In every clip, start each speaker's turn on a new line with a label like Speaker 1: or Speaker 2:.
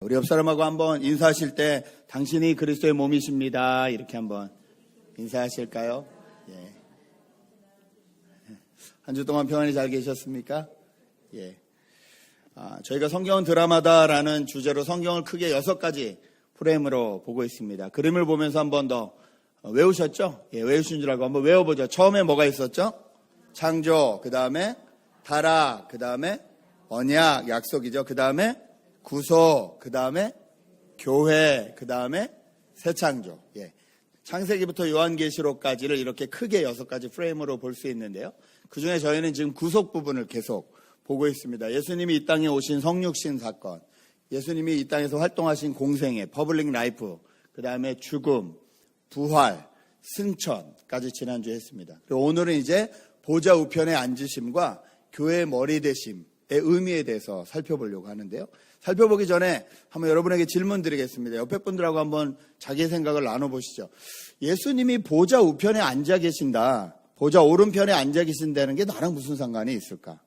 Speaker 1: 우리 옆 사람하고 한번 인사하실 때 당신이 그리스도의 몸이십니다. 이렇게 한번 인사하실까요? 예. 한 주 동안 평안히 잘 계셨습니까? 예. 저희가 성경은 드라마다라는 주제로 성경을 크게 6가지 프레임으로 보고 있습니다. 그림을 보면서 한 번 더 외우셨죠? 예, 외우신 줄 알고 한번 외워보죠. 처음에 뭐가 있었죠? 창조, 그 다음에 타락, 그 다음에 언약, 약속이죠. 그 다음에 구속, 그 다음에 교회, 그 다음에 새창조. 예. 창세기부터 요한계시록까지를 이렇게 크게 6가지 프레임으로 볼 수 있는데요. 그 중에 저희는 지금 구속 부분을 계속 보고 있습니다. 예수님이 이 땅에 오신 성육신 사건, 예수님이 이 땅에서 활동하신 공생애, 퍼블릭 라이프, 그 다음에 죽음, 부활, 승천까지 지난주에 했습니다. 그리고 오늘은 이제 보좌 우편에 앉으심과 교회의 머리 되심의 의미에 대해서 살펴보려고 하는데요. 살펴보기 전에 한번 여러분에게 질문 드리겠습니다. 옆에 분들하고 한번 자기의 생각을 나눠보시죠. 예수님이 보좌 우편에 앉아 계신다, 보좌 오른편에 앉아 계신다는 게 나랑 무슨 상관이 있을까?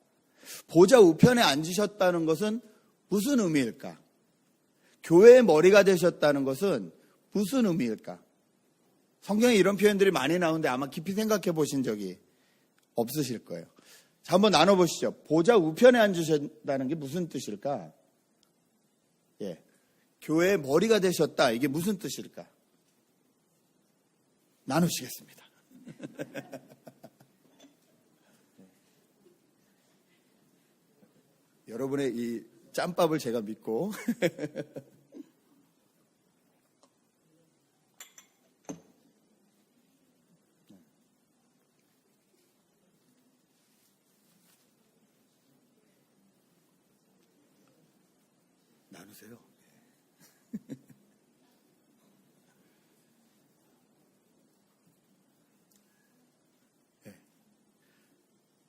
Speaker 1: 보좌 우편에 앉으셨다는 것은 무슨 의미일까? 교회의 머리가 되셨다는 것은 무슨 의미일까? 성경에 이런 표현들이 많이 나오는데 아마 깊이 생각해 보신 적이 없으실 거예요. 자, 한번 나눠보시죠. 보좌 우편에 앉으셨다는 게 무슨 뜻일까? 예, 교회의 머리가 되셨다. 이게 무슨 뜻일까? 나누시겠습니다. 여러분의 이 짬밥을 제가 믿고 나누세요.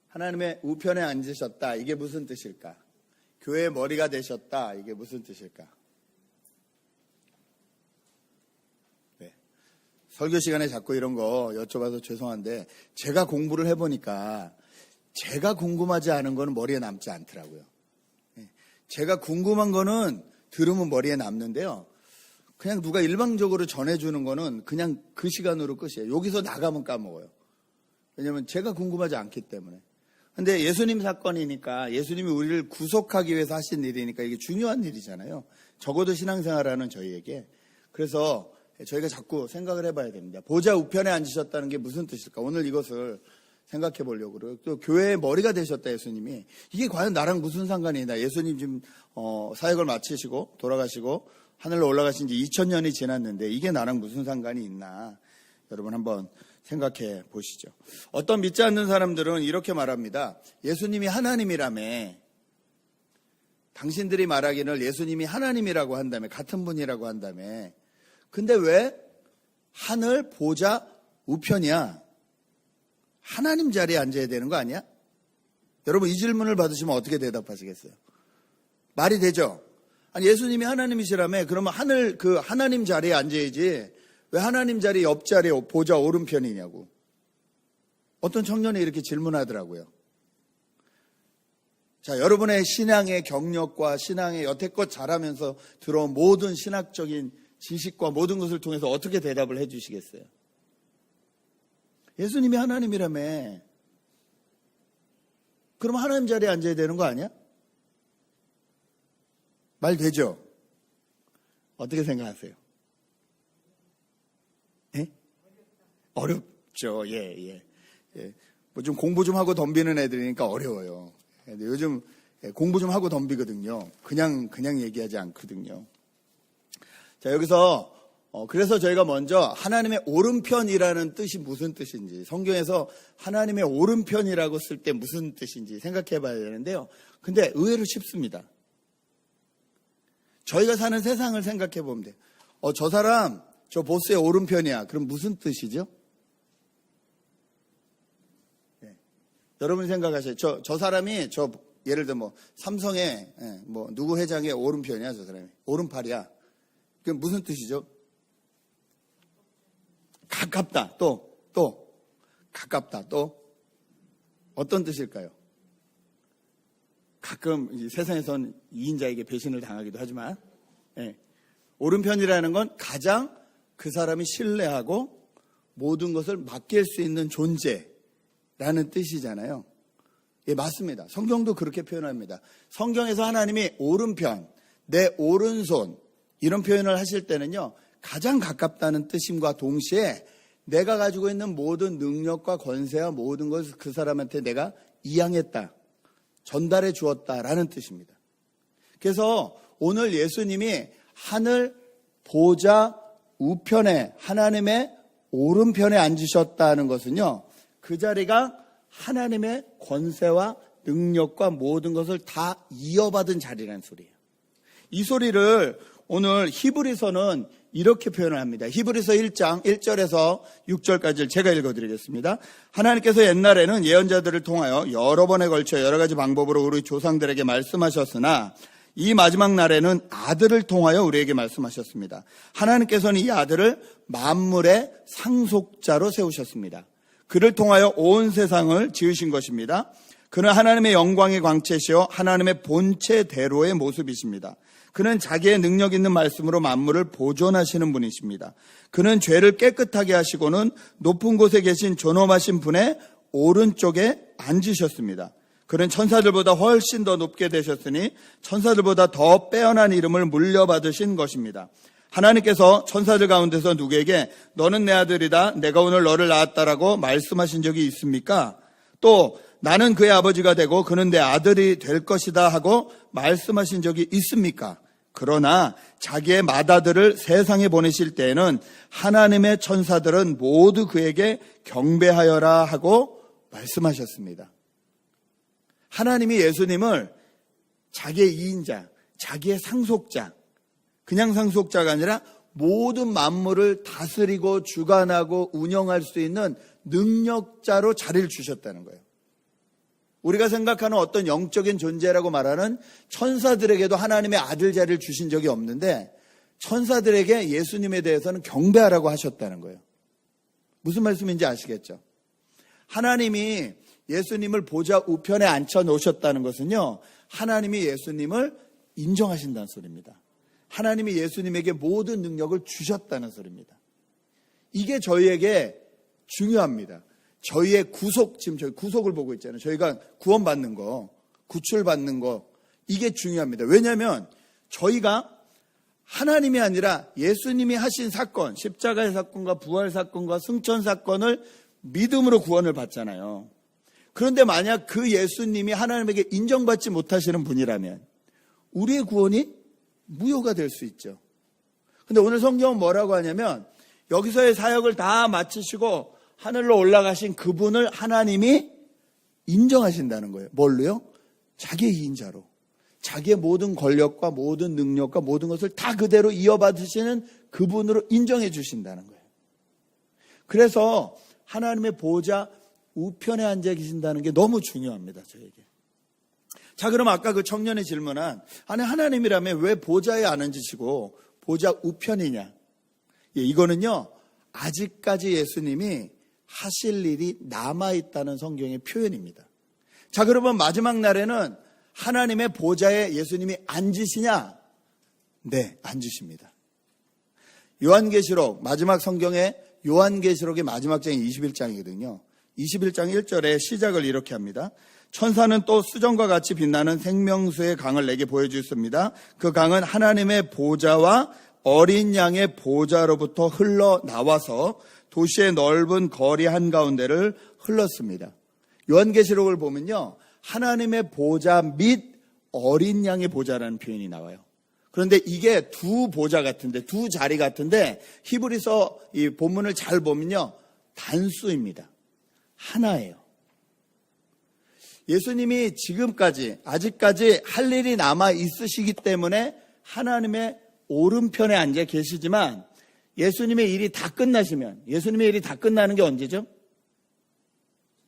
Speaker 1: 하나님의 우편에 앉으셨다. 이게 무슨 뜻일까? 교회의 머리가 되셨다. 이게 무슨 뜻일까? 네. 설교 시간에 자꾸 이런 거 여쭤봐서 죄송한데 제가 공부를 해보니까 제가 궁금하지 않은 거는 머리에 남지 않더라고요. 제가 궁금한 거는 들으면 머리에 남는데요. 그냥 누가 일방적으로 전해주는 거는 그냥 그 시간으로 끝이에요. 여기서 나가면 까먹어요. 왜냐하면 제가 궁금하지 않기 때문에. 근데 예수님 사건이니까 예수님이 우리를 구속하기 위해서 하신 일이니까 이게 중요한 일이잖아요. 적어도 신앙생활하는 저희에게. 그래서 저희가 자꾸 생각을 해봐야 됩니다. 보좌 우편에 앉으셨다는 게 무슨 뜻일까? 오늘 이것을 생각해 보려고 그래요. 또 교회의 머리가 되셨다, 예수님이. 이게 과연 나랑 무슨 상관이 있나? 예수님 지금 사역을 마치시고 돌아가시고 하늘로 올라가신 지 2000년이 지났는데 이게 나랑 무슨 상관이 있나? 여러분 한번 생각해 보시죠. 어떤 믿지 않는 사람들은 이렇게 말합니다. 예수님이 하나님이라며. 당신들이 말하기를 예수님이 하나님이라고 한다며, 같은 분이라고 한다며. 근데 왜 하늘 보좌 우편이야? 하나님 자리에 앉아야 되는 거 아니야? 여러분 이 질문을 받으시면 어떻게 대답하시겠어요? 말이 되죠? 아니 예수님이 하나님이시라며 그러면 하나님 자리에 앉아야지 왜 하나님 자리 옆자리에 보좌 오른편이냐고. 어떤 청년이 이렇게 질문하더라고요. 자, 여러분의 신앙의 경력과 신앙의 여태껏 자라면서 들어온 모든 신학적인 지식과 모든 것을 통해서 어떻게 대답을 해 주시겠어요? 예수님이 하나님이라며. 그럼 하나님 자리에 앉아야 되는 거 아니야? 말 되죠? 어떻게 생각하세요? 예? 어렵죠. 예. 뭐 좀 공부 좀 하고 덤비는 애들이니까 어려워요. 근데 요즘 공부 좀 하고 덤비거든요. 그냥 얘기하지 않거든요. 자, 여기서 그래서 저희가 먼저 하나님의 오른편이라는 뜻이 무슨 뜻인지, 성경에서 하나님의 오른편이라고 쓸 때 무슨 뜻인지 생각해 봐야 되는데요. 근데 의외로 쉽습니다. 저희가 사는 세상을 생각해 보면 돼요. 저 사람, 저 보스의 오른편이야. 그럼 무슨 뜻이죠? 네. 여러분이 생각하세요. 저 사람이 예를 들어 뭐 삼성의 뭐 누구 회장의 오른편이야. 저 사람이 오른팔이야. 그럼 무슨 뜻이죠? 가깝다. 또 가깝다. 또 어떤 뜻일까요? 가끔 세상에선 2인자에게 배신을 당하기도 하지만 예. 오른편이라는 건 가장 그 사람이 신뢰하고 모든 것을 맡길 수 있는 존재라는 뜻이잖아요. 예, 맞습니다. 성경도 그렇게 표현합니다. 성경에서 하나님이 오른편, 내 오른손 이런 표현을 하실 때는요, 가장 가깝다는 뜻임과 동시에 내가 가지고 있는 모든 능력과 권세와 모든 것을 그 사람한테 내가 이양했다, 전달해 주었다라는 뜻입니다. 그래서 오늘 예수님이 하늘 보좌 우편에 하나님의 오른편에 앉으셨다는 것은요, 그 자리가 하나님의 권세와 능력과 모든 것을 다 이어받은 자리라는 소리예요. 이 소리를 오늘 히브리서는 이렇게 표현을 합니다. 히브리서 1장 1절에서 6절까지를 제가 읽어드리겠습니다. 하나님께서 옛날에는 예언자들을 통하여 여러 번에 걸쳐 여러 가지 방법으로 우리 조상들에게 말씀하셨으나 이 마지막 날에는 아들을 통하여 우리에게 말씀하셨습니다. 하나님께서는 이 아들을 만물의 상속자로 세우셨습니다. 그를 통하여 온 세상을 지으신 것입니다. 그는 하나님의 영광의 광채시여 하나님의 본체대로의 모습이십니다. 그는 자기의 능력 있는 말씀으로 만물을 보존하시는 분이십니다. 그는 죄를 깨끗하게 하시고는 높은 곳에 계신 존엄하신 분의 오른쪽에 앉으셨습니다. 그는 천사들보다 훨씬 더 높게 되셨으니 천사들보다 더 빼어난 이름을 물려받으신 것입니다. 하나님께서 천사들 가운데서 누구에게 너는 내 아들이다, 내가 오늘 너를 낳았다라고 말씀하신 적이 있습니까? 또 나는 그의 아버지가 되고 그는 내 아들이 될 것이다 하고 말씀하신 적이 있습니까? 그러나 자기의 맏아들을 세상에 보내실 때에는 하나님의 천사들은 모두 그에게 경배하여라 하고 말씀하셨습니다. 하나님이 예수님을 자기의 이인자, 자기의 상속자, 그냥 상속자가 아니라 모든 만물을 다스리고 주관하고 운영할 수 있는 능력자로 자리를 주셨다는 거예요. 우리가 생각하는 어떤 영적인 존재라고 말하는 천사들에게도 하나님의 아들 자리를 주신 적이 없는데 천사들에게 예수님에 대해서는 경배하라고 하셨다는 거예요. 무슨 말씀인지 아시겠죠? 하나님이 예수님을 보좌 우편에 앉혀 놓으셨다는 것은요, 하나님이 예수님을 인정하신다는 소리입니다. 하나님이 예수님에게 모든 능력을 주셨다는 소리입니다. 이게 저희에게 중요합니다. 저희의 구속, 지금 저희 구속을 보고 있잖아요. 저희가 구원받는 거, 구출받는 거, 이게 중요합니다. 왜냐하면 저희가 하나님이 아니라 예수님이 하신 사건, 십자가의 사건과 부활 사건과 승천 사건을 믿음으로 구원을 받잖아요. 그런데 만약 그 예수님이 하나님에게 인정받지 못하시는 분이라면 우리의 구원이 무효가 될 수 있죠. 근데 오늘 성경은 뭐라고 하냐면 여기서의 사역을 다 마치시고 하늘로 올라가신 그분을 하나님이 인정하신다는 거예요. 뭘로요? 자기의 이인자로. 자기의 모든 권력과 모든 능력과 모든 것을 다 그대로 이어받으시는 그분으로 인정해 주신다는 거예요. 그래서 하나님의 보좌 우편에 앉아 계신다는 게 너무 중요합니다, 저에게. 자, 그럼 아까 그 청년의 질문한, 아니 하나님이라면 왜 보좌에 안 앉으시고 보좌 우편이냐? 예, 이거는요, 아직까지 예수님이 하실 일이 남아있다는 성경의 표현입니다. 자, 그러면 마지막 날에는 하나님의 보좌에 예수님이 앉으시냐? 네, 앉으십니다. 요한계시록, 마지막 성경의 요한계시록의 마지막 장이 21장이거든요. 21장 1절에 시작을 이렇게 합니다. 천사는 또 수정과 같이 빛나는 생명수의 강을 내게 보여주었습니다. 그 강은 하나님의 보좌와 어린 양의 보좌로부터 흘러나와서 도시의 넓은 거리 한가운데를 흘렀습니다. 요한계시록을 보면요, 하나님의 보좌 및 어린 양의 보좌라는 표현이 나와요. 그런데 이게 두 보좌 같은데, 두 자리 같은데 히브리서 이 본문을 잘 보면요, 단수입니다. 하나예요. 예수님이 지금까지 아직까지 할 일이 남아 있으시기 때문에 하나님의 오른편에 앉아 계시지만 예수님의 일이 다 끝나시면, 예수님의 일이 다 끝나는 게 언제죠?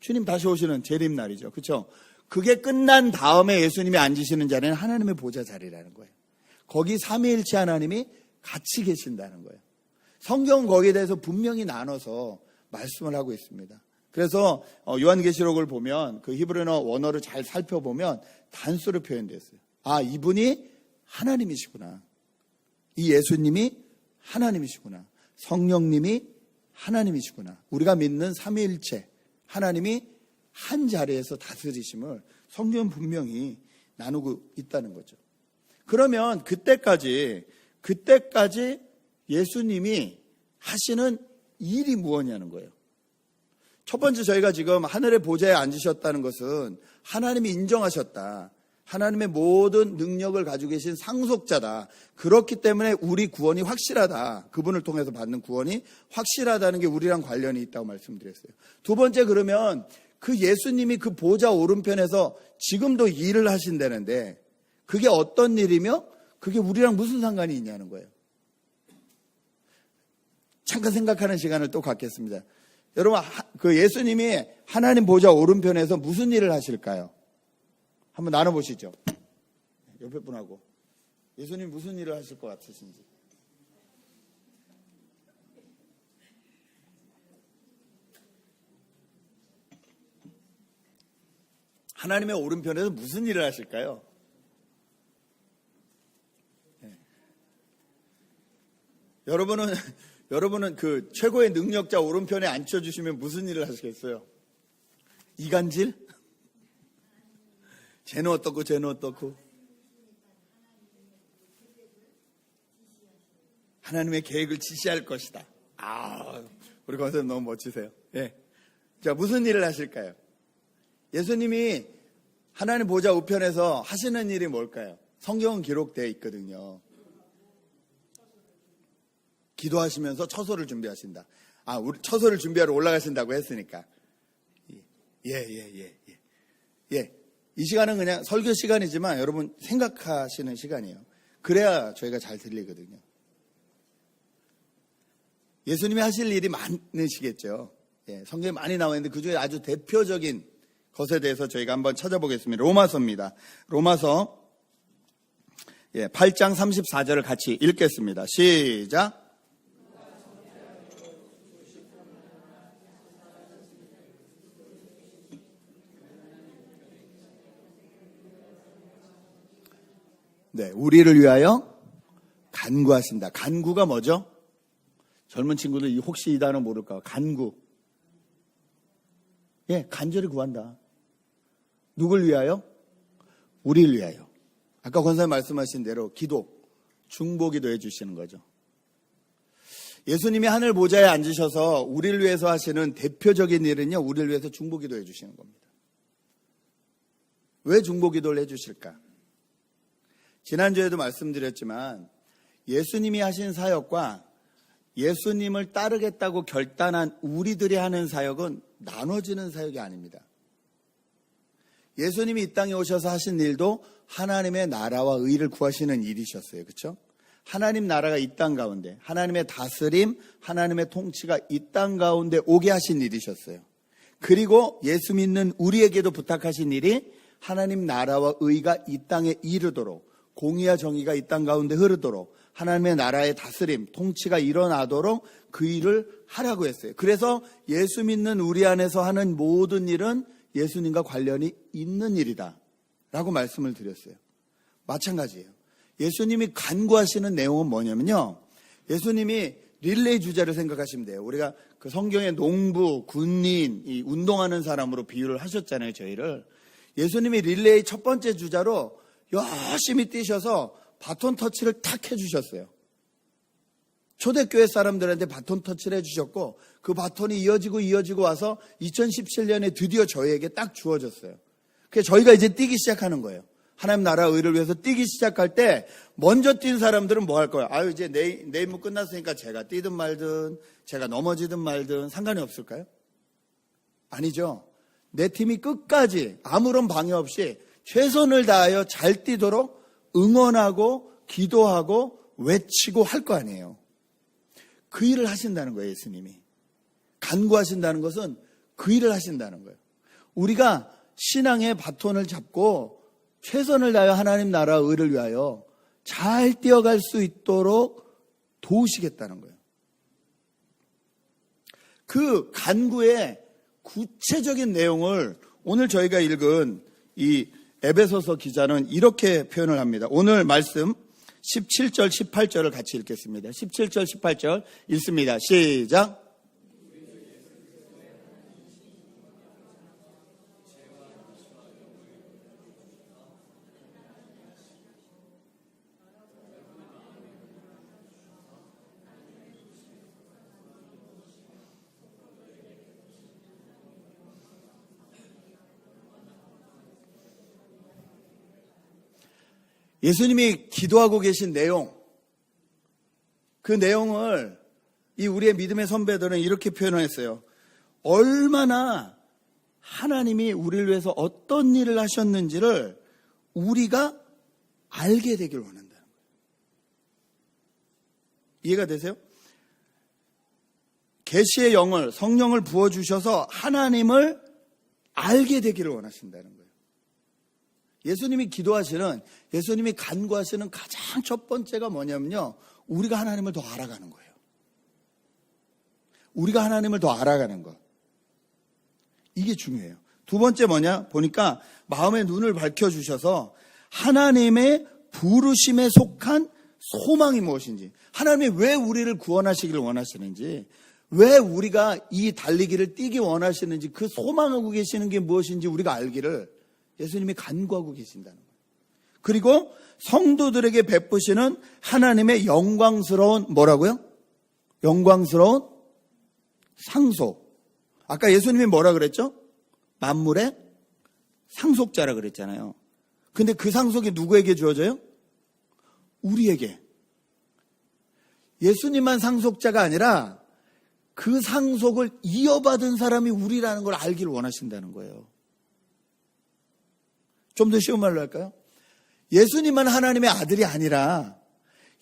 Speaker 1: 주님 다시 오시는 재림날이죠. 그렇죠? 그게 끝난 다음에 예수님이 앉으시는 자리는 하나님의 보좌 자리라는 거예요. 거기 삼위일체 하나님이 같이 계신다는 거예요. 성경은 거기에 대해서 분명히 나눠서 말씀을 하고 있습니다. 그래서 요한계시록을 보면 그 히브리어 원어를 잘 살펴보면 단수로 표현되어 있어요. 아, 이분이 하나님이시구나. 이 예수님이 하나님이시구나. 성령님이 하나님이시구나. 우리가 믿는 삼위일체 하나님이 한 자리에서 다스리심을 성경은 분명히 나누고 있다는 거죠. 그러면 그때까지 예수님이 하시는 일이 무엇이냐는 거예요. 첫 번째, 저희가 지금 하늘의 보좌에 앉으셨다는 것은 하나님이 인정하셨다. 하나님의 모든 능력을 가지고 계신 상속자다. 그렇기 때문에 우리 구원이 확실하다. 그분을 통해서 받는 구원이 확실하다는 게 우리랑 관련이 있다고 말씀드렸어요. 두 번째, 그러면 그 예수님이 그 보좌 오른편에서 지금도 일을 하신다는데 그게 어떤 일이며 그게 우리랑 무슨 상관이 있냐는 거예요. 잠깐 생각하는 시간을 또 갖겠습니다. 여러분, 그 예수님이 하나님 보좌 오른편에서 무슨 일을 하실까요? 한번 나눠보시죠. 옆에 분하고. 예수님 무슨 일을 하실 것 같으신지. 하나님의 오른편에서 무슨 일을 하실까요? 네. 여러분은 그 최고의 능력자 오른편에 앉혀주시면 무슨 일을 하시겠어요? 이간질? 쟤는 어떻고 쟤는 어떻고. 하나님의 계획을 지시할 것이다. 우리 권사님 너무 멋지세요. 예. 자, 무슨 일을 하실까요? 예수님이 하나님 보좌 우편에서 하시는 일이 뭘까요? 성경은 기록되어 있거든요. 기도하시면서 처소를 준비하신다. 우리 처소를 준비하러 올라가신다고 했으니까. 예. 이 시간은 그냥 설교 시간이지만 여러분 생각하시는 시간이에요. 그래야 저희가 잘 들리거든요. 예수님이 하실 일이 많으시겠죠. 예, 성경에 많이 나와 있는데 그중에 아주 대표적인 것에 대해서 저희가 한번 찾아보겠습니다. 로마서입니다. 로마서 8장 34절을 같이 읽겠습니다. 시작. 네, 우리를 위하여 간구하신다. 간구가 뭐죠? 젊은 친구들 혹시 이 단어 모를까? 간구. 예, 간절히 구한다. 누굴 위하여? 우리를 위하여. 아까 권사님 말씀하신 대로 기도, 중보기도 해주시는 거죠. 예수님이 하늘 보좌에 앉으셔서 우리를 위해서 하시는 대표적인 일은요, 우리를 위해서 중보기도 해주시는 겁니다. 왜 중보기도를 해주실까? 지난주에도 말씀드렸지만 예수님이 하신 사역과 예수님을 따르겠다고 결단한 우리들이 하는 사역은 나눠지는 사역이 아닙니다. 예수님이 이 땅에 오셔서 하신 일도 하나님의 나라와 의를 구하시는 일이셨어요. 그렇죠? 하나님 나라가 이 땅 가운데, 하나님의 다스림, 하나님의 통치가 이 땅 가운데 오게 하신 일이셨어요. 그리고 예수 믿는 우리에게도 부탁하신 일이 하나님 나라와 의가 이 땅에 이르도록, 공의와 정의가 이 땅 가운데 흐르도록, 하나님의 나라의 다스림, 통치가 일어나도록 그 일을 하라고 했어요. 그래서 예수 믿는 우리 안에서 하는 모든 일은 예수님과 관련이 있는 일이다 라고 말씀을 드렸어요. 마찬가지예요. 예수님이 간구하시는 내용은 뭐냐면요, 예수님이 릴레이 주제를 생각하시면 돼요. 우리가 그 성경의 농부, 군인, 이 운동하는 사람으로 비유를 하셨잖아요, 저희를. 예수님이 릴레이 첫 번째 주자로 열심히 뛰셔서 바톤 터치를 탁 해주셨어요. 초대교회 사람들한테 바톤 터치를 해주셨고, 그 바톤이 이어지고 와서 2017년에 드디어 저희에게 딱 주어졌어요. 그래서 저희가 이제 뛰기 시작하는 거예요. 하나님 나라 의를 위해서 뛰기 시작할 때 먼저 뛴 사람들은 뭐 할 거예요? 이제 내 임무 끝났으니까 제가 뛰든 말든 제가 넘어지든 말든 상관이 없을까요? 아니죠. 내 팀이 끝까지 아무런 방해 없이 최선을 다하여 잘 뛰도록 응원하고 기도하고 외치고 할 거 아니에요. 그 일을 하신다는 거예요, 예수님이. 간구하신다는 것은 그 일을 하신다는 거예요. 우리가 신앙의 바톤을 잡고 최선을 다하여 하나님 나라 의를 위하여 잘 뛰어갈 수 있도록 도우시겠다는 거예요. 그 간구의 구체적인 내용을 오늘 저희가 읽은 이 에베소서 기자는 이렇게 표현을 합니다. 오늘 말씀 17절, 18절을 같이 읽겠습니다. 17절, 18절 읽습니다. 시작. 예수님이 기도하고 계신 내용, 그 내용을 이 우리의 믿음의 선배들은 이렇게 표현을 했어요. 얼마나 하나님이 우리를 위해서 어떤 일을 하셨는지를 우리가 알게 되길 원한다는 거예요. 이해가 되세요? 계시의 영을, 성령을 부어주셔서 하나님을 알게 되기를 원하신다는 거예요. 예수님이 기도하시는, 예수님이 간구하시는 가장 첫 번째가 뭐냐면요, 우리가 하나님을 더 알아가는 거예요. 우리가 하나님을 더 알아가는 것, 이게 중요해요. 두 번째 뭐냐 보니까 마음의 눈을 밝혀주셔서 하나님의 부르심에 속한 소망이 무엇인지, 하나님이 왜 우리를 구원하시기를 원하시는지, 왜 우리가 이 달리기를 뛰기 원하시는지, 그 소망하고 계시는 게 무엇인지 우리가 알기를 예수님이 간구하고 계신다는 거예요. 그리고 성도들에게 베푸시는 하나님의 영광스러운 뭐라고요? 영광스러운 상속. 아까 예수님이 뭐라 그랬죠? 만물의 상속자라 그랬잖아요. 근데 그 상속이 누구에게 주어져요? 우리에게. 예수님만 상속자가 아니라 그 상속을 이어받은 사람이 우리라는 걸 알기를 원하신다는 거예요. 좀 더 쉬운 말로 할까요? 예수님만 하나님의 아들이 아니라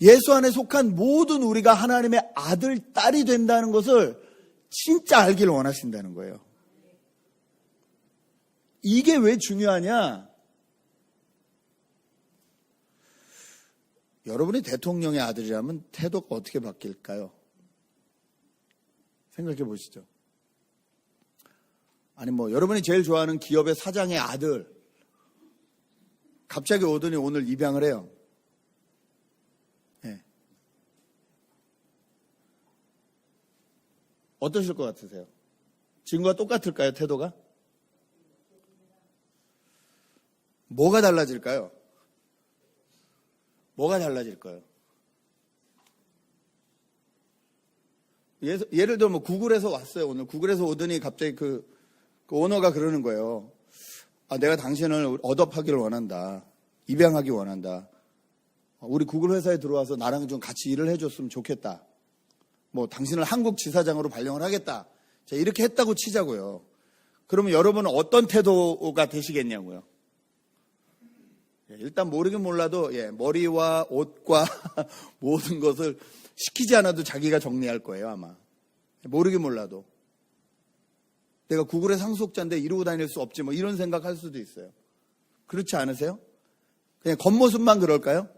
Speaker 1: 예수 안에 속한 모든 우리가 하나님의 아들, 딸이 된다는 것을 진짜 알기를 원하신다는 거예요. 이게 왜 중요하냐? 여러분이 대통령의 아들이라면 태도가 어떻게 바뀔까요? 생각해 보시죠. 아니 여러분이 제일 좋아하는 기업의 사장의 아들 갑자기 오더니 오늘 입양을 해요. 네. 어떠실 것 같으세요? 지금과 똑같을까요, 태도가? 뭐가 달라질까요? 뭐가 달라질까요? 예를 들어 구글에서 왔어요. 오늘 구글에서 오더니 갑자기 그 오너가 그러는 거예요. 내가 당신을 얻업하기를 원한다. 입양하기 원한다. 우리 구글 회사에 들어와서 나랑 좀 같이 일을 해줬으면 좋겠다. 당신을 한국 지사장으로 발령을 하겠다. 자, 이렇게 했다고 치자고요. 그러면 여러분은 어떤 태도가 되시겠냐고요. 일단 모르긴 몰라도 머리와 옷과 모든 것을 시키지 않아도 자기가 정리할 거예요, 아마. 모르긴 몰라도. 내가 구글의 상속자인데 이러고 다닐 수 없지 이런 생각할 수도 있어요. 그렇지 않으세요? 그냥 겉모습만 그럴까요?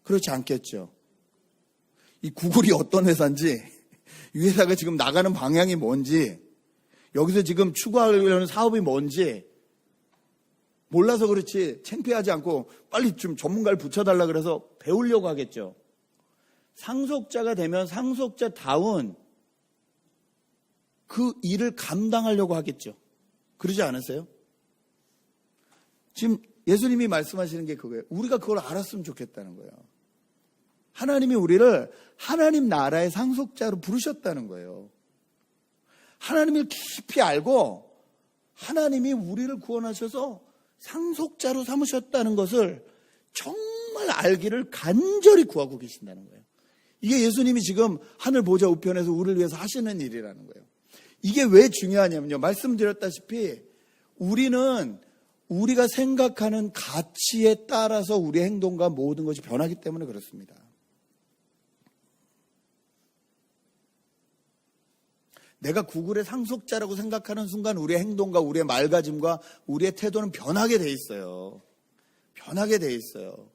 Speaker 1: 그렇지 않겠죠. 이 구글이 어떤 회사인지, 이 회사가 지금 나가는 방향이 뭔지, 여기서 지금 추구하려는 사업이 뭔지 몰라서 그렇지 창피하지 않고 빨리 좀 전문가를 붙여달라 그래서 배우려고 하겠죠. 상속자가 되면 상속자다운 그 일을 감당하려고 하겠죠. 그러지 않으세요? 지금 예수님이 말씀하시는 게 그거예요. 우리가 그걸 알았으면 좋겠다는 거예요. 하나님이 우리를 하나님 나라의 상속자로 부르셨다는 거예요. 하나님을 깊이 알고 하나님이 우리를 구원하셔서 상속자로 삼으셨다는 것을 정말 알기를 간절히 구하고 계신다는 거예요. 이게 예수님이 지금 하늘 보좌 우편에서 우리를 위해서 하시는 일이라는 거예요. 이게 왜 중요하냐면요. 말씀드렸다시피 우리는 우리가 생각하는 가치에 따라서 우리의 행동과 모든 것이 변하기 때문에 그렇습니다. 내가 구글의 상속자라고 생각하는 순간 우리의 행동과 우리의 말가짐과 우리의 태도는 변하게 돼 있어요. 변하게 돼 있어요.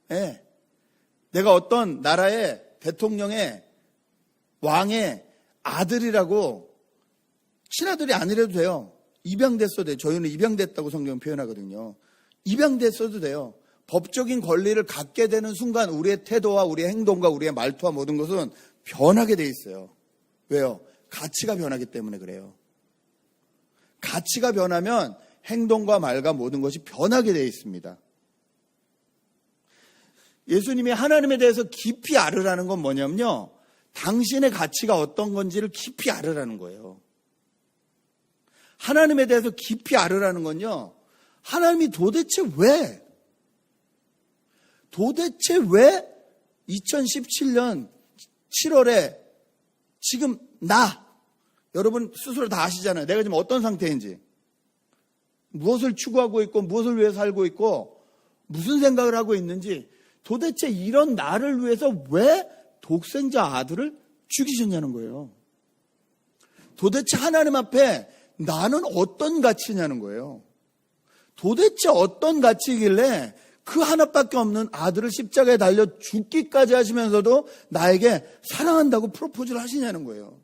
Speaker 1: 네. 내가 어떤 나라의 대통령의 왕의 아들이라고 친아들이 아니래도 돼요. 입양됐어도 돼요. 저희는 입양됐다고 성경은 표현하거든요. 입양됐어도 돼요. 법적인 권리를 갖게 되는 순간 우리의 태도와 우리의 행동과 우리의 말투와 모든 것은 변하게 돼 있어요. 왜요? 가치가 변하기 때문에 그래요. 가치가 변하면 행동과 말과 모든 것이 변하게 돼 있습니다. 예수님이 하나님에 대해서 깊이 알으라는 건 뭐냐면요, 당신의 가치가 어떤 건지를 깊이 알으라는 거예요. 하나님에 대해서 깊이 알으라는 건요, 하나님이 도대체 왜 2017년 7월에 지금 여러분 스스로 다 아시잖아요. 내가 지금 어떤 상태인지, 무엇을 추구하고 있고 무엇을 위해 살고 있고 무슨 생각을 하고 있는지, 도대체 이런 나를 위해서 왜 독생자 아들을 죽이셨냐는 거예요. 도대체 하나님 앞에 나는 어떤 가치냐는 거예요. 도대체 어떤 가치이길래 그 하나밖에 없는 아들을 십자가에 달려 죽기까지 하시면서도 나에게 사랑한다고 프로포즈를 하시냐는 거예요.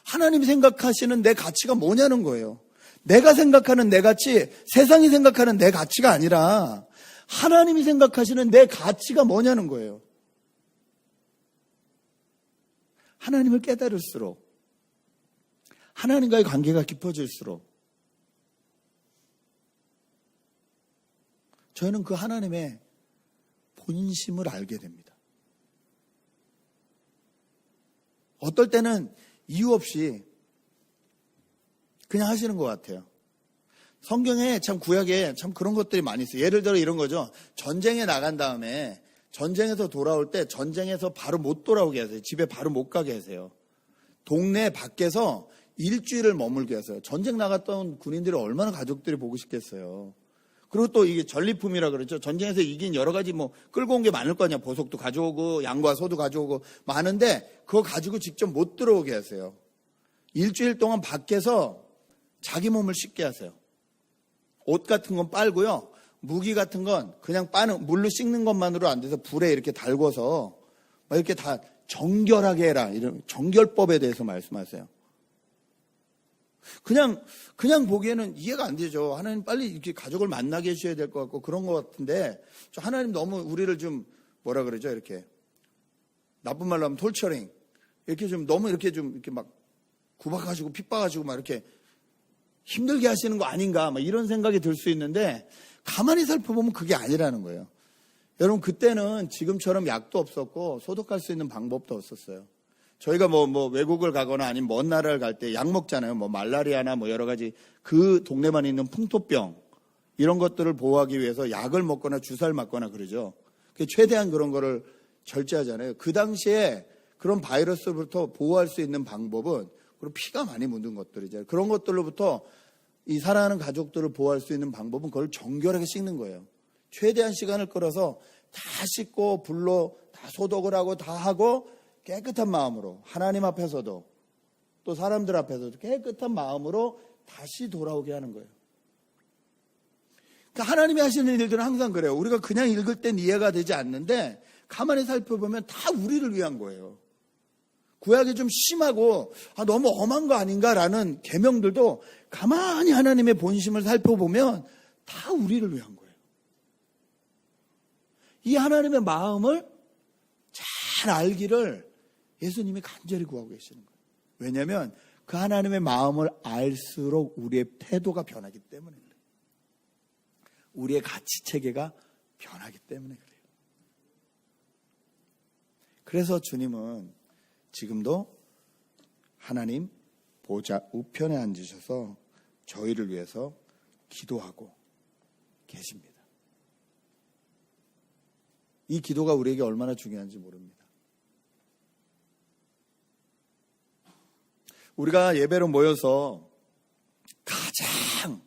Speaker 1: 하나님이 생각하시는 내 가치가 뭐냐는 거예요. 내가 생각하는 내 가치, 세상이 생각하는 내 가치가 아니라 하나님이 생각하시는 내 가치가 뭐냐는 거예요. 하나님을 깨달을수록, 하나님과의 관계가 깊어질수록 저희는 그 하나님의 본심을 알게 됩니다. 어떨 때는 이유 없이 그냥 하시는 것 같아요. 성경에 참 구약에 참 그런 것들이 많이 있어요. 예를 들어 이런 거죠. 전쟁에 나간 다음에 전쟁에서 돌아올 때 전쟁에서 바로 못 돌아오게 하세요. 집에 바로 못 가게 하세요. 동네 밖에서 일주일을 머물게 하세요. 전쟁 나갔던 군인들이 얼마나 가족들이 보고 싶겠어요. 그리고 또 이게 전리품이라 그러죠. 전쟁에서 이긴 여러 가지 끌고 온 게 많을 거 아니야. 보석도 가져오고 양과 소도 가져오고 많은데 그거 가지고 직접 못 들어오게 하세요. 일주일 동안 밖에서 자기 몸을 씻게 하세요. 옷 같은 건 빨고요. 무기 같은 건 그냥 물로 씻는 것만으로 안 돼서 불에 이렇게 달궈서 이렇게 다 정결하게 해라. 이런 정결법에 대해서 말씀하세요. 그냥 보기에는 이해가 안 되죠. 하나님 빨리 이렇게 가족을 만나게 해주셔야 될 것 같고 그런 것 같은데, 하나님 너무 우리를 좀 뭐라 그러죠? 이렇게 나쁜 말로 하면 톨처링, 이렇게 좀 너무 이렇게 막 구박하시고 핍박하시고 막 이렇게 힘들게 하시는 거 아닌가, 이런 생각이 들 수 있는데, 가만히 살펴보면 그게 아니라는 거예요. 여러분, 그때는 지금처럼 약도 없었고 소독할 수 있는 방법도 없었어요. 저희가 외국을 가거나 아니면 먼 나라를 갈 때 약 먹잖아요. 말라리아나 여러 가지 그 동네만 있는 풍토병, 이런 것들을 보호하기 위해서 약을 먹거나 주사를 맞거나 그러죠. 최대한 그런 거를 절제하잖아요. 그 당시에 그런 바이러스로부터 보호할 수 있는 방법은, 그리고 피가 많이 묻은 것들이죠. 그런 것들로부터 이 사랑하는 가족들을 보호할 수 있는 방법은 그걸 정결하게 씻는 거예요. 최대한 시간을 끌어서 다 씻고 불로 다 소독을 하고 다 하고 깨끗한 마음으로, 하나님 앞에서도 또 사람들 앞에서도 깨끗한 마음으로 다시 돌아오게 하는 거예요. 그러니까 하나님이 하시는 일들은 항상 그래요. 우리가 그냥 읽을 땐 이해가 되지 않는데 가만히 살펴보면 다 우리를 위한 거예요. 구약이 좀 심하고 너무 엄한 거 아닌가라는 계명들도 가만히 하나님의 본심을 살펴보면 다 우리를 위한 거예요. 이 하나님의 마음을 잘 알기를 예수님이 간절히 구하고 계시는 거예요. 왜냐하면 그 하나님의 마음을 알수록 우리의 태도가 변하기 때문에 그래요. 우리의 가치 체계가 변하기 때문에 그래요. 그래서 주님은 지금도 하나님 보좌 우편에 앉으셔서 저희를 위해서 기도하고 계십니다. 이 기도가 우리에게 얼마나 중요한지 모릅니다. 우리가 예배로 모여서 가장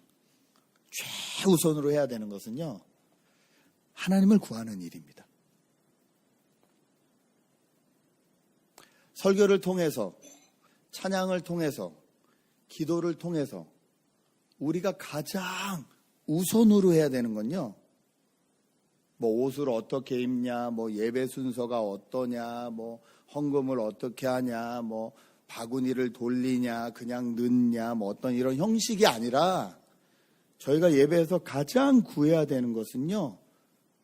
Speaker 1: 최우선으로 해야 되는 것은요, 하나님을 구하는 일입니다. 설교를 통해서, 찬양을 통해서, 기도를 통해서 우리가 가장 우선으로 해야 되는 건요, 옷을 어떻게 입냐, 예배 순서가 어떠냐, 헌금을 어떻게 하냐, 바구니를 돌리냐, 그냥 넣냐, 어떤 이런 형식이 아니라 저희가 예배에서 가장 구해야 되는 것은요,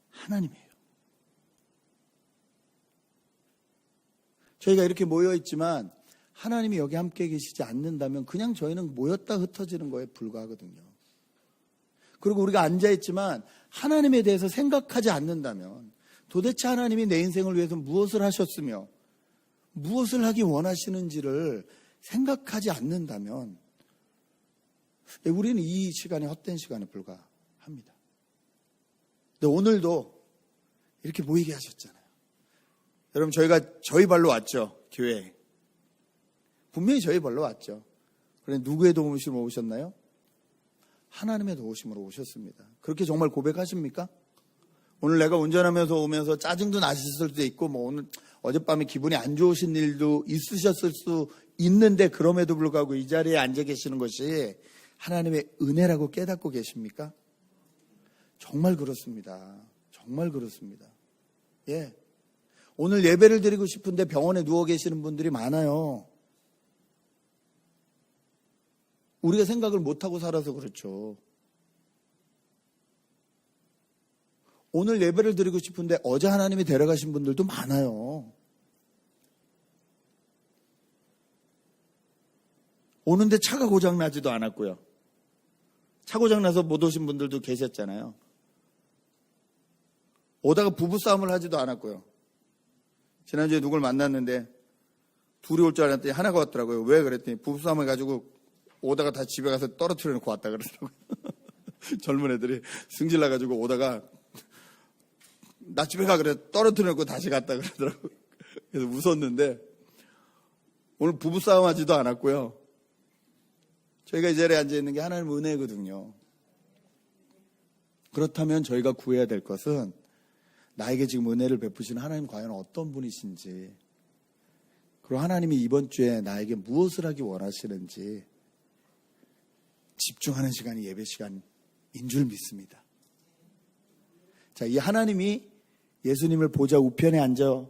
Speaker 1: 하나님이에요. 저희가 이렇게 모여있지만 하나님이 여기 함께 계시지 않는다면 그냥 저희는 모였다 흩어지는 거에 불과하거든요. 그리고 우리가 앉아있지만 하나님에 대해서 생각하지 않는다면 도대체 하나님이 내 인생을 위해서 무엇을 하셨으며 무엇을 하기 원하시는지를 생각하지 않는다면 우리는 이 시간이 헛된 시간에 불과합니다. 근데 오늘도 이렇게 모이게 하셨잖아요. 여러분, 저희가 저희 발로 왔죠. 교회에. 분명히 저희 발로 왔죠. 그런데 누구의 도우심으로 오셨나요? 하나님의 도우심으로 오셨습니다. 그렇게 정말 고백하십니까? 오늘 내가 운전하면서 오면서 짜증도 나셨을 수도 있고, 오늘 어젯밤에 기분이 안 좋으신 일도 있으셨을 수 있는데, 그럼에도 불구하고 이 자리에 앉아 계시는 것이 하나님의 은혜라고 깨닫고 계십니까? 정말 그렇습니다. 정말 그렇습니다. 예. 오늘 예배를 드리고 싶은데 병원에 누워 계시는 분들이 많아요. 우리가 생각을 못하고 살아서 그렇죠. 오늘 예배를 드리고 싶은데 어제 하나님이 데려가신 분들도 많아요. 오는데 차가 고장나지도 않았고요. 차 고장나서 못 오신 분들도 계셨잖아요. 오다가 부부싸움을 하지도 않았고요. 지난주에 누굴 만났는데 둘이 올 줄 알았더니 하나가 왔더라고요. 왜 그랬더니 부부싸움 해가지고 오다가 다 집에 가서 떨어뜨려 놓고 왔다 그러더라고요. 젊은 애들이 승질 나가지고 오다가 나 집에 가 그래 떨어뜨려 놓고 다시 갔다 그러더라고요. 그래서 웃었는데 오늘 부부싸움 하지도 않았고요. 저희가 이 자리에 앉아있는 게 하나님의 은혜거든요. 그렇다면 저희가 구해야 될 것은 나에게 지금 은혜를 베푸시는 하나님 과연 어떤 분이신지, 그리고 하나님이 이번 주에 나에게 무엇을 하기 원하시는지 집중하는 시간이 예배 시간인 줄 믿습니다. 자, 이 하나님이 예수님을 보좌 우편에 앉아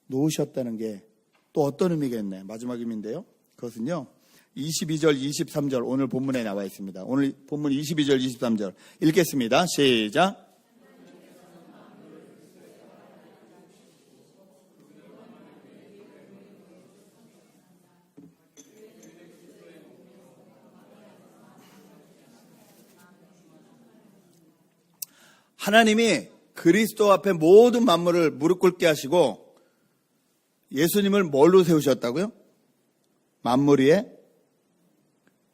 Speaker 1: 놓으셨다는 게 또 어떤 의미겠나요? 마지막 의미인데요. 그것은요, 22절, 23절 오늘 본문에 나와 있습니다. 오늘 본문 22절, 23절 읽겠습니다. 시작. 하나님이 그리스도 앞에 모든 만물을 무릎 꿇게 하시고 예수님을 뭘로 세우셨다고요? 만물 위에,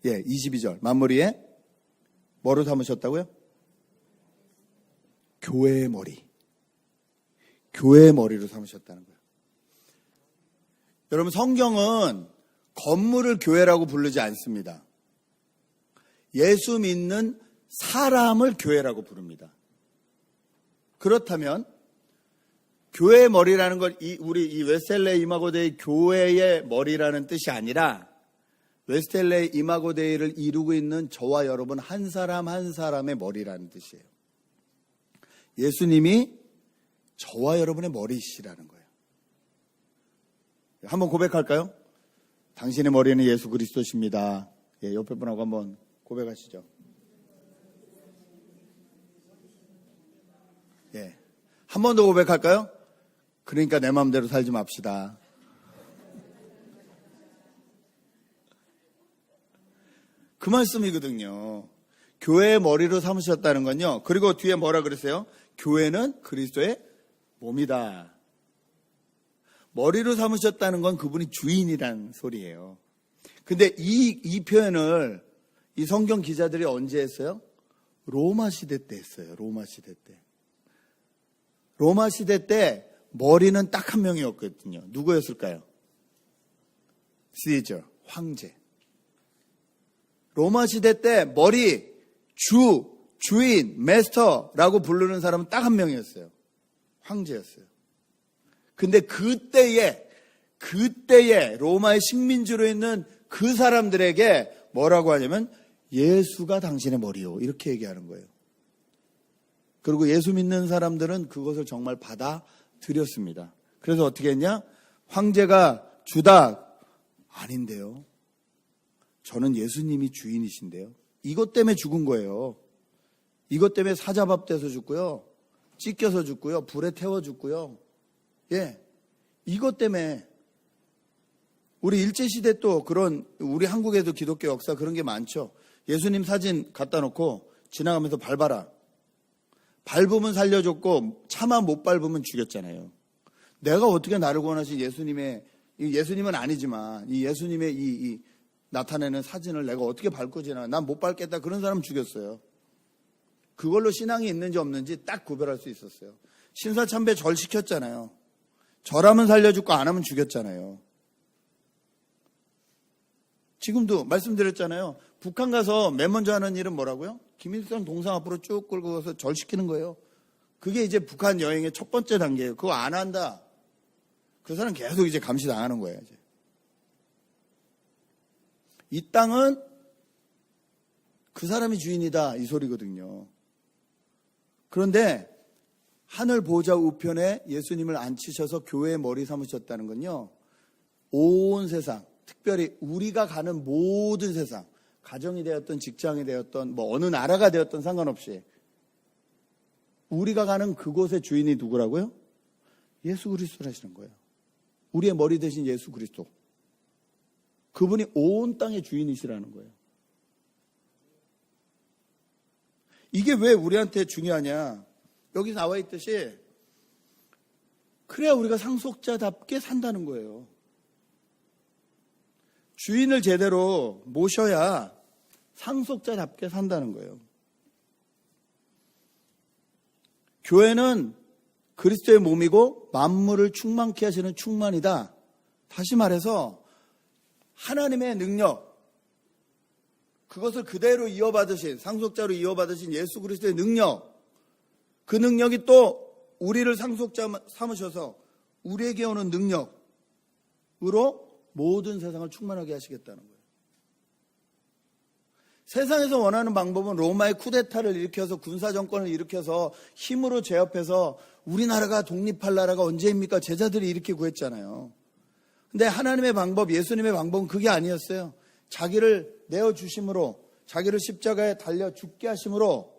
Speaker 1: 22절. 만물 위에 뭐로 삼으셨다고요? 교회의 머리. 교회의 머리로 삼으셨다는 거예요. 여러분, 성경은 건물을 교회라고 부르지 않습니다. 예수 믿는 사람을 교회라고 부릅니다. 그렇다면 교회의 머리라는 건 우리 이 웨스텔레이 이마고데이 교회의 머리라는 뜻이 아니라 웨스텔레이 이마고데이를 이루고 있는 저와 여러분 한 사람 한 사람의 머리라는 뜻이에요. 예수님이 저와 여러분의 머리시라는 거예요. 한번 고백할까요? 당신의 머리는 예수 그리스도십니다. 옆에 분하고 한번 고백하시죠. 한 번 더 고백할까요? 그러니까 내 마음대로 살지 맙시다. 그 말씀이거든요. 교회의 머리로 삼으셨다는 건요. 그리고 뒤에 뭐라 그랬어요? 교회는 그리스도의 몸이다. 머리로 삼으셨다는 건 그분이 주인이란 소리예요. 근데 이 표현을 이 성경 기자들이 언제 했어요? 로마 시대 때 했어요. 로마 시대 때. 로마 시대 때 머리는 딱 한 명이었거든요. 누구였을까요? 시저, 황제. 로마 시대 때 머리, 주인, 마스터라고 부르는 사람은 딱 한 명이었어요. 황제였어요. 근데 그때에 로마의 식민지로 있는 그 사람들에게 뭐라고 하냐면 예수가 당신의 머리요. 이렇게 얘기하는 거예요. 그리고 예수 믿는 사람들은 그것을 정말 받아들였습니다. 그래서 어떻게 했냐? 황제가 주다. 아닌데요. 저는 예수님이 주인이신데요. 이것 때문에 죽은 거예요. 이것 때문에 사자밥돼서 죽고요. 찢겨서 죽고요. 불에 태워 죽고요. 예. 이것 때문에 우리 일제시대 또 그런 우리 한국에도 기독교 역사 그런 게 많죠. 예수님 사진 갖다 놓고 지나가면서 밟아라. 밟으면 살려줬고 차마 못 밟으면 죽였잖아요. 내가 어떻게 나를 구원하신 예수님은 아니지만 이 예수님의 이 나타내는 사진을 내가 어떻게 밟고 지나 난 못 밟겠다 그런 사람 죽였어요. 그걸로 신앙이 있는지 없는지 딱 구별할 수 있었어요. 신사참배 절 시켰잖아요. 절하면 살려주고 안 하면 죽였잖아요. 지금도 말씀드렸잖아요. 북한 가서 맨 먼저 하는 일은 뭐라고요? 김일성 동상 앞으로 쭉 끌고 가서 절시키는 거예요. 그게 이제 북한 여행의 첫 번째 단계예요. 그거 안 한다. 그 사람 계속 이제 감시당하는 거예요. 이제. 이 땅은 그 사람이 주인이다 이 소리거든요. 그런데 하늘 보좌 우편에 예수님을 앉히셔서 교회의 머리 삼으셨다는 건요. 온 세상, 특별히 우리가 가는 모든 세상, 가정이 되었던 직장이 되었던 뭐 어느 나라가 되었던 상관없이 우리가 가는 그곳의 주인이 누구라고요? 예수 그리스도라시는 거예요. 우리의 머리 대신 예수 그리스도. 그분이 온 땅의 주인이시라는 거예요. 이게 왜 우리한테 중요하냐? 여기 나와 있듯이 그래야 우리가 상속자답게 산다는 거예요. 주인을 제대로 모셔야 상속자답게 산다는 거예요. 교회는 그리스도의 몸이고 만물을 충만케 하시는 충만이다. 다시 말해서 하나님의 능력, 그것을 그대로 이어받으신, 상속자로 이어받으신 예수 그리스도의 능력, 그 능력이 또 우리를 상속자 삼으셔서 우리에게 오는 능력으로 모든 세상을 충만하게 하시겠다는 거예요. 세상에서 원하는 방법은 로마의 쿠데타를 일으켜서 군사정권을 일으켜서 힘으로 제압해서 우리나라가 독립할 나라가 언제입니까? 제자들이 이렇게 구했잖아요. 근데 하나님의 방법, 예수님의 방법은 그게 아니었어요. 자기를 내어주심으로, 자기를 십자가에 달려 죽게 하심으로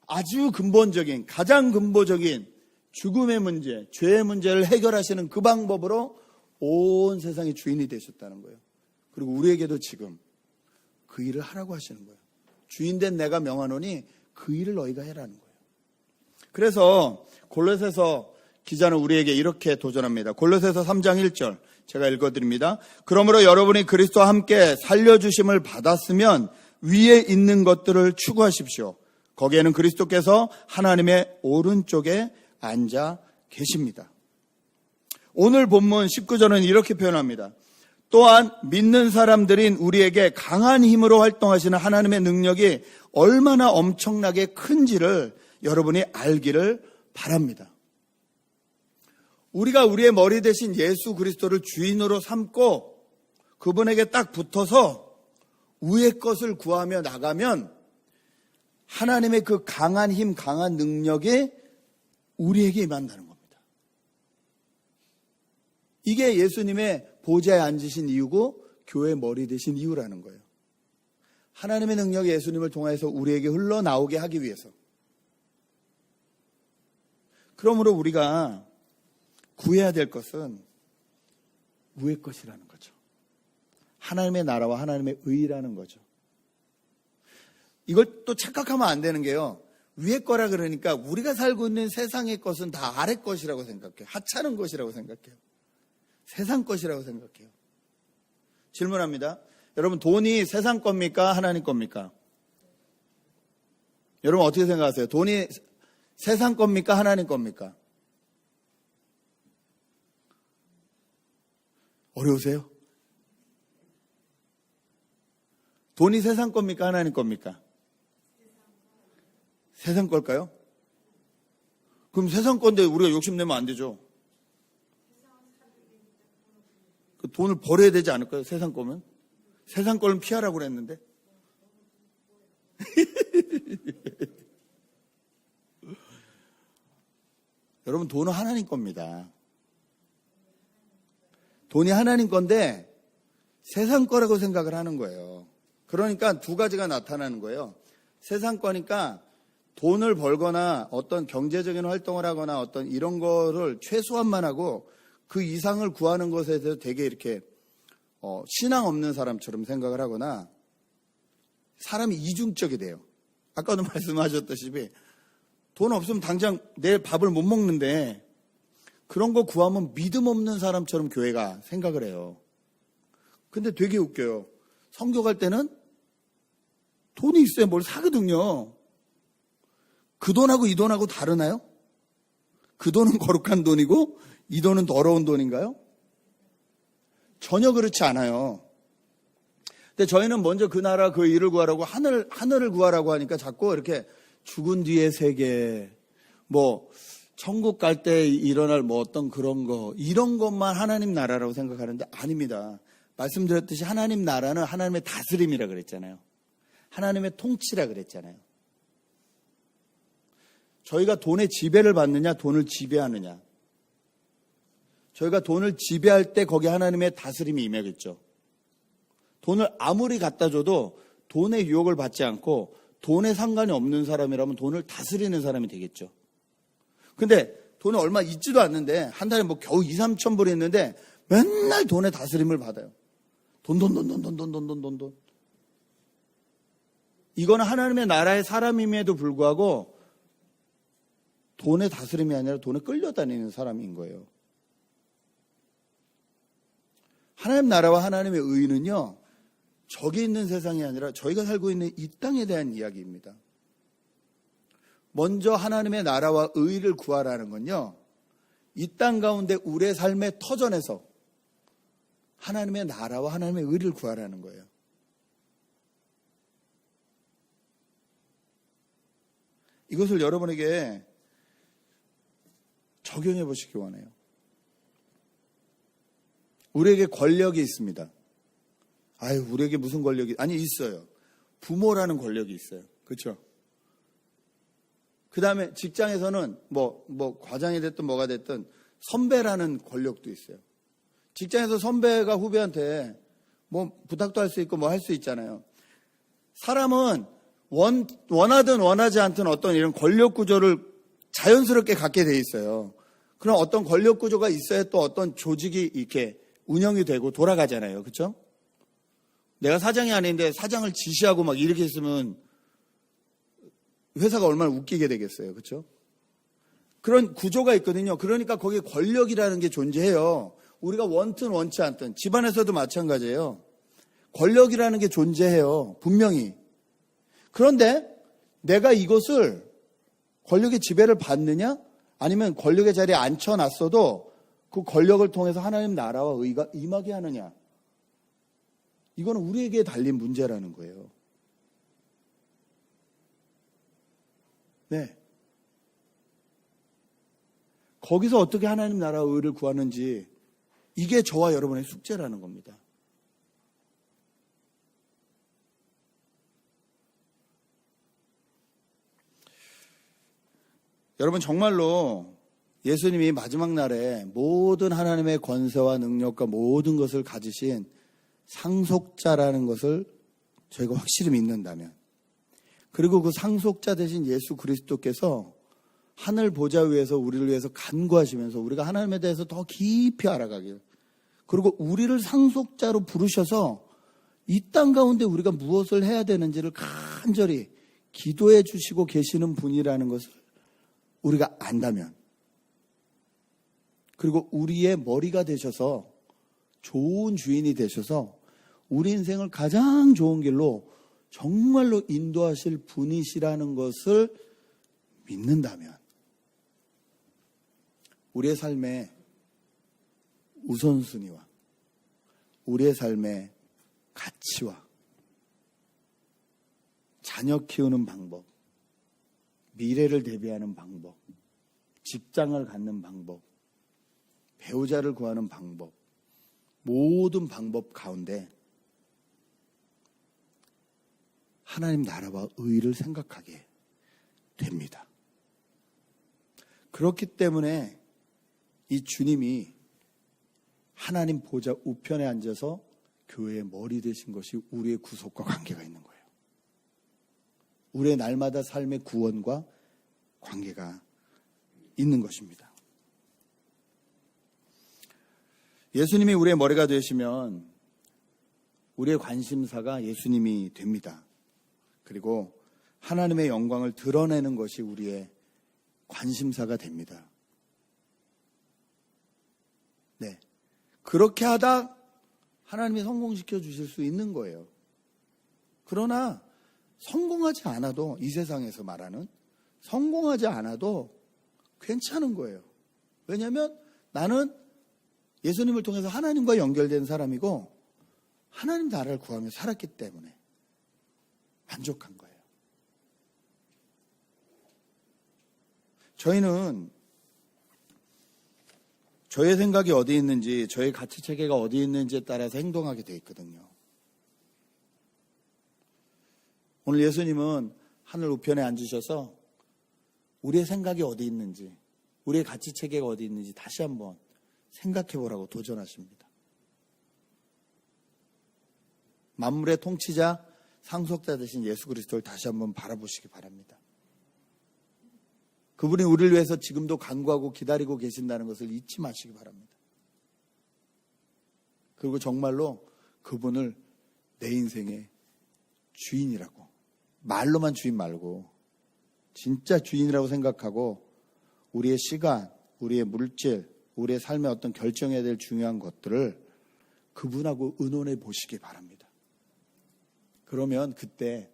Speaker 1: 아주 근본적인, 가장 근본적인 죽음의 문제, 죄의 문제를 해결하시는 그 방법으로 온 세상의 주인이 되셨다는 거예요. 그리고 우리에게도 지금 그 일을 하라고 하시는 거예요. 주인된 내가 명하노니 그 일을 너희가 해라는 거예요. 그래서 골로새서 기자는 우리에게 이렇게 도전합니다. 골로새서 3장 1절 제가 읽어드립니다. 그러므로 여러분이 그리스도와 함께 살려주심을 받았으면 위에 있는 것들을 추구하십시오. 거기에는 그리스도께서 하나님의 오른쪽에 앉아 계십니다. 오늘 본문 19절은 이렇게 표현합니다. 또한 믿는 사람들인 우리에게 강한 힘으로 활동하시는 하나님의 능력이 얼마나 엄청나게 큰지를 여러분이 알기를 바랍니다. 우리가 우리의 머리 대신 예수 그리스도를 주인으로 삼고 그분에게 딱 붙어서 위의 것을 구하며 나가면 하나님의 그 강한 힘, 강한 능력이 우리에게 임한다는 겁니다. 이게 예수님의 보좌에 앉으신 이유고 교회의 머리 되신 이유라는 거예요. 하나님의 능력이 예수님을 통해서 우리에게 흘러나오게 하기 위해서. 그러므로 우리가 구해야 될 것은 위의 것이라는 거죠. 하나님의 나라와 하나님의 의라는 거죠. 이걸 또 착각하면 안 되는 게요. 위의 거라 그러니까 우리가 살고 있는 세상의 것은 다 아래 것이라고 생각해요. 하찮은 것이라고 생각해요. 세상 것이라고 생각해요. 질문합니다. 여러분, 돈이 세상 겁니까? 하나님 겁니까? 여러분 어떻게 생각하세요? 돈이 세상 겁니까? 하나님 겁니까? 어려우세요? 돈이 세상 겁니까? 하나님 겁니까? 세상 걸까요? 그럼 세상 건데 우리가 욕심내면 안 되죠. 그 돈을 버려야 되지 않을까요? 세상 거면? 세상 거는 피하라고 그랬는데. 여러분, 돈은 하나님 겁니다. 돈이 하나님 건데 세상 거라고 생각을 하는 거예요. 그러니까 두 가지가 나타나는 거예요. 세상 거니까 돈을 벌거나 어떤 경제적인 활동을 하거나 어떤 이런 거를 최소한만 하고 그 이상을 구하는 것에 대해서 되게 이렇게 신앙 없는 사람처럼 생각을 하거나 사람이 이중적이 돼요. 아까도 말씀하셨다시피 돈 없으면 당장 내일 밥을 못 먹는데 그런 거 구하면 믿음 없는 사람처럼 교회가 생각을 해요. 근데 되게 웃겨요. 선교 갈 때는 돈이 있어야 뭘 사거든요. 그 돈하고 이 돈하고 다르나요? 그 돈은 거룩한 돈이고 이 돈은 더러운 돈인가요? 전혀 그렇지 않아요. 근데 저희는 먼저 그 나라 그 일을 구하라고 하늘을 구하라고 하니까 자꾸 이렇게 죽은 뒤의 세계, 뭐 천국 갈 때 일어날 뭐 어떤 그런 거, 이런 것만 하나님 나라라고 생각하는데 아닙니다. 말씀드렸듯이 하나님 나라는 하나님의 다스림이라 그랬잖아요. 하나님의 통치라 그랬잖아요. 저희가 돈의 지배를 받느냐, 돈을 지배하느냐. 저희가 돈을 지배할 때 거기에 하나님의 다스림이 임하겠죠. 돈을 아무리 갖다 줘도 돈의 유혹을 받지 않고 돈에 상관이 없는 사람이라면 돈을 다스리는 사람이 되겠죠. 근데 돈이 얼마 있지도 않는데 한 달에 뭐 겨우 2, 3천 불이 있는데 맨날 돈의 다스림을 받아요. 돈. 이거는 하나님의 나라의 사람임에도 불구하고 돈의 다스림이 아니라 돈에 끌려다니는 사람인 거예요. 하나님 나라와 하나님의 의는요, 저기 있는 세상이 아니라 저희가 살고 있는 이 땅에 대한 이야기입니다. 먼저 하나님의 나라와 의를 구하라는 건요, 이 땅 가운데 우리의 삶의 터전에서 하나님의 나라와 하나님의 의를 구하라는 거예요. 이것을 여러분에게 적용해 보시기 원해요. 우리에게 권력이 있습니다. 아유, 우리에게 무슨 권력이, 아니, 있어요. 부모라는 권력이 있어요. 그렇죠? 그 다음에 직장에서는 뭐 과장이 됐든 뭐가 됐든 선배라는 권력도 있어요. 직장에서 선배가 후배한테 뭐 부탁도 할 수 있고 뭐 할 수 있잖아요. 사람은 원하든 원하지 않든 어떤 이런 권력 구조를 자연스럽게 갖게 돼 있어요. 그럼 어떤 권력 구조가 있어야 또 어떤 조직이 이렇게 운영이 되고 돌아가잖아요. 그렇죠? 내가 사장이 아닌데 사장을 지시하고 막 이렇게 있으면 회사가 얼마나 웃기게 되겠어요. 그렇죠? 그런 구조가 있거든요. 그러니까 거기에 권력이라는 게 존재해요. 우리가 원든 원치 않든 집안에서도 마찬가지예요. 권력이라는 게 존재해요. 분명히. 그런데 내가 이것을 권력의 지배를 받느냐 아니면 권력의 자리에 앉혀놨어도 그 권력을 통해서 하나님 나라와 의가 임하게 하느냐, 이거는 우리에게 달린 문제라는 거예요. 네. 거기서 어떻게 하나님 나라와 의를 구하는지, 이게 저와 여러분의 숙제라는 겁니다. 여러분, 정말로 예수님이 마지막 날에 모든 하나님의 권세와 능력과 모든 것을 가지신 상속자라는 것을 저희가 확실히 믿는다면, 그리고 그 상속자 되신 예수 그리스도께서 하늘 보좌 위에서 우리를 위해서 간구하시면서 우리가 하나님에 대해서 더 깊이 알아가길, 그리고 우리를 상속자로 부르셔서 이 땅 가운데 우리가 무엇을 해야 되는지를 간절히 기도해 주시고 계시는 분이라는 것을 우리가 안다면, 그리고 우리의 머리가 되셔서 좋은 주인이 되셔서 우리 인생을 가장 좋은 길로 정말로 인도하실 분이시라는 것을 믿는다면, 우리의 삶의 우선순위와 우리의 삶의 가치와 자녀 키우는 방법, 미래를 대비하는 방법, 직장을 갖는 방법, 배우자를 구하는 방법, 모든 방법 가운데 하나님 나라와 의를 생각하게 됩니다. 그렇기 때문에 이 주님이 하나님 보좌 우편에 앉아서 교회의 머리 되신 것이 우리의 구속과 관계가 있는 거예요. 우리의 날마다 삶의 구원과 관계가 있는 것입니다. 예수님이 우리의 머리가 되시면 우리의 관심사가 예수님이 됩니다. 그리고 하나님의 영광을 드러내는 것이 우리의 관심사가 됩니다. 네. 그렇게 하다 하나님이 성공시켜 주실 수 있는 거예요. 그러나 성공하지 않아도, 이 세상에서 말하는 성공하지 않아도 괜찮은 거예요. 왜냐하면 나는 예수님을 통해서 하나님과 연결된 사람이고 하나님 나라를 구하며 살았기 때문에 만족한 거예요. 저희는 저의 생각이 어디 있는지, 저의 가치 체계가 어디 있는지에 따라서 행동하게 돼 있거든요. 오늘 예수님은 하늘 우편에 앉으셔서 우리의 생각이 어디 있는지, 우리의 가치 체계가 어디 있는지 다시 한번 생각해 보라고 도전하십니다. 만물의 통치자, 상속자 되신 예수 그리스도를 다시 한번 바라보시기 바랍니다. 그분이 우리를 위해서 지금도 간구하고 기다리고 계신다는 것을 잊지 마시기 바랍니다. 그리고 정말로 그분을 내 인생의 주인이라고, 말로만 주인 말고 진짜 주인이라고 생각하고 우리의 시간, 우리의 물질, 우리의 삶의 어떤 결정해야 될 중요한 것들을 그분하고 의논해 보시기 바랍니다. 그러면 그때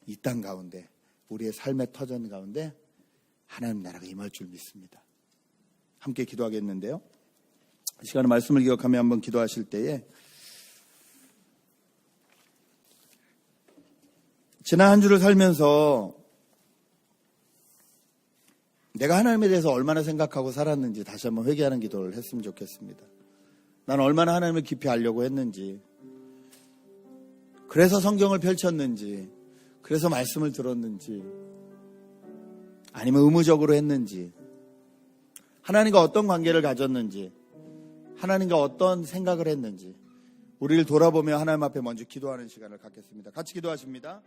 Speaker 1: 이 땅 가운데, 우리의 삶의 터전 가운데 하나님 나라가 임할 줄 믿습니다. 함께 기도하겠는데요. 이 시간에 말씀을 기억하며 한번 기도하실 때에 지난 한 주를 살면서 내가 하나님에 대해서 얼마나 생각하고 살았는지 다시 한번 회개하는 기도를 했으면 좋겠습니다. 난 얼마나 하나님을 깊이 알려고 했는지, 그래서 성경을 펼쳤는지, 그래서 말씀을 들었는지, 아니면 의무적으로 했는지, 하나님과 어떤 관계를 가졌는지, 하나님과 어떤 생각을 했는지 우리를 돌아보며 하나님 앞에 먼저 기도하는 시간을 갖겠습니다. 같이 기도하십니다.